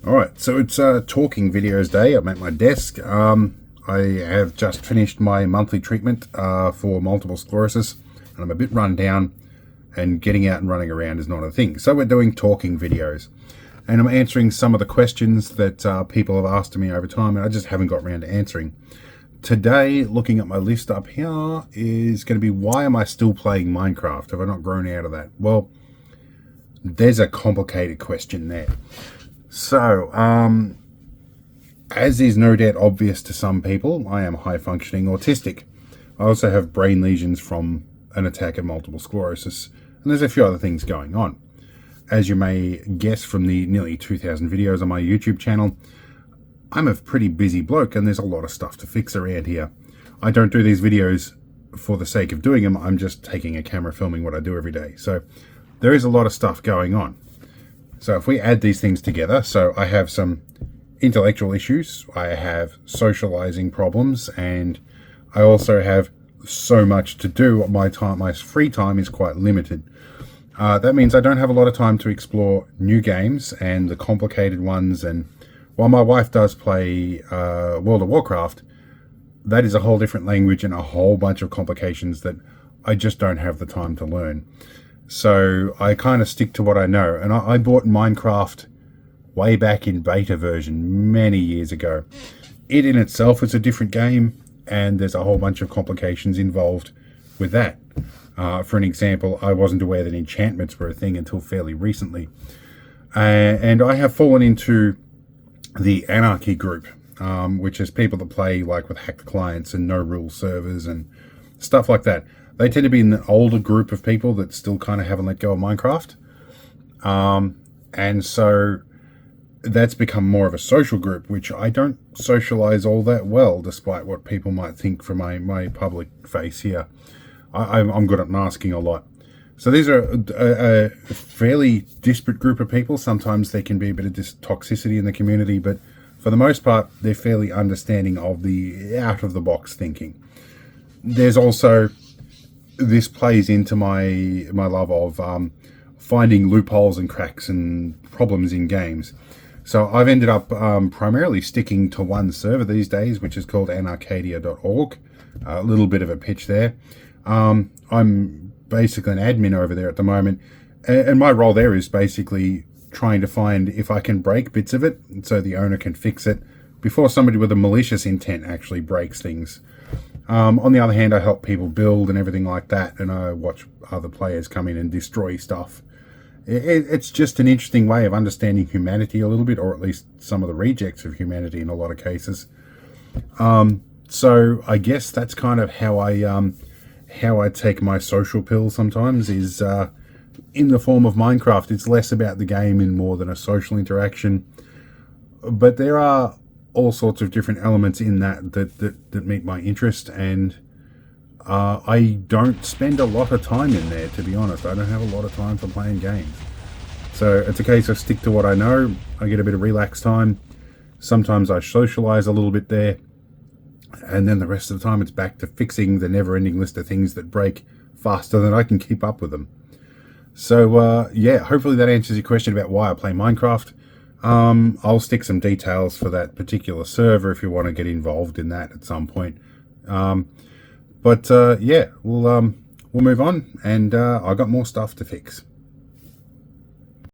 Alright, so it's talking videos day. I'm at my desk. I have just finished my monthly treatment for multiple sclerosis, and I'm a bit run down, and getting out and running around is not a thing. So we're doing talking videos, and I'm answering some of the questions that people have asked me over time, and I just haven't got around to answering. Today, looking at my list up here, is going to be, why am I still playing Minecraft? Have I not grown out of that? Well, there's a complicated question there. So, as is no doubt obvious to some people, I am high-functioning autistic. I also have brain lesions from an attack of multiple sclerosis, and there's a few other things going on. As you may guess from the nearly 2,000 videos on my YouTube channel, I'm a pretty busy bloke, and there's a lot of stuff to fix around here. I don't do these videos for the sake of doing them. I'm just taking a camera, filming what I do every day. So there is a lot of stuff going on. So if we add these things together, so I have some intellectual issues, I have socializing problems, and I also have so much to do. My free time is quite limited. That means I don't have a lot of time to explore new games and the complicated ones. And while my wife does play World of Warcraft, that is a whole different language and a whole bunch of complications that I just don't have the time to learn. So I kind of stick to what I know. And I bought Minecraft way back in beta version many years ago. It in itself is a different game, and there's a whole bunch of complications involved with that. For an example, I wasn't aware that enchantments were a thing until fairly recently. And I have fallen into the anarchy group, which is people that play like with hacked clients and no rule servers and stuff like that. They tend to be in the older group of people that still kind of haven't let go of Minecraft. And so that's become more of a social group, which I don't socialize all that well, despite what people might think from my public face here. I'm good at masking a lot. So these are a fairly disparate group of people. Sometimes there can be a bit of toxicity in the community, but for the most part, they're fairly understanding of the out-of-the-box thinking. There's also, this plays into my love of finding loopholes and cracks and problems in games. So I've ended up primarily sticking to one server these days, which is called anarchy.org. A little bit of a pitch there. I'm basically an admin over there at the moment, and my role there is basically trying to find if I can break bits of it so the owner can fix it before somebody with a malicious intent actually breaks things. On the other hand, I help people build and everything like that, and I watch other players come in and destroy stuff. It's just an interesting way of understanding humanity a little bit, or at least some of the rejects of humanity in a lot of cases. So I guess that's kind of how I take my social pill sometimes, is in the form of Minecraft. It's less about the game and more than a social interaction. But there are all sorts of different elements in that meet my interest, and I don't spend a lot of time in there, to be honest. I don't have a lot of time for playing games. So it's a case of stick to what I know. I get a bit of relaxed time. Sometimes I socialize a little bit there, and then the rest of the time it's back to fixing the never-ending list of things that break faster than I can keep up with them. So yeah, hopefully that answers your question about why I play Minecraft. I'll stick some details for that particular server if you want to get involved in that at some point. But yeah, we'll move on, and I've got more stuff to fix.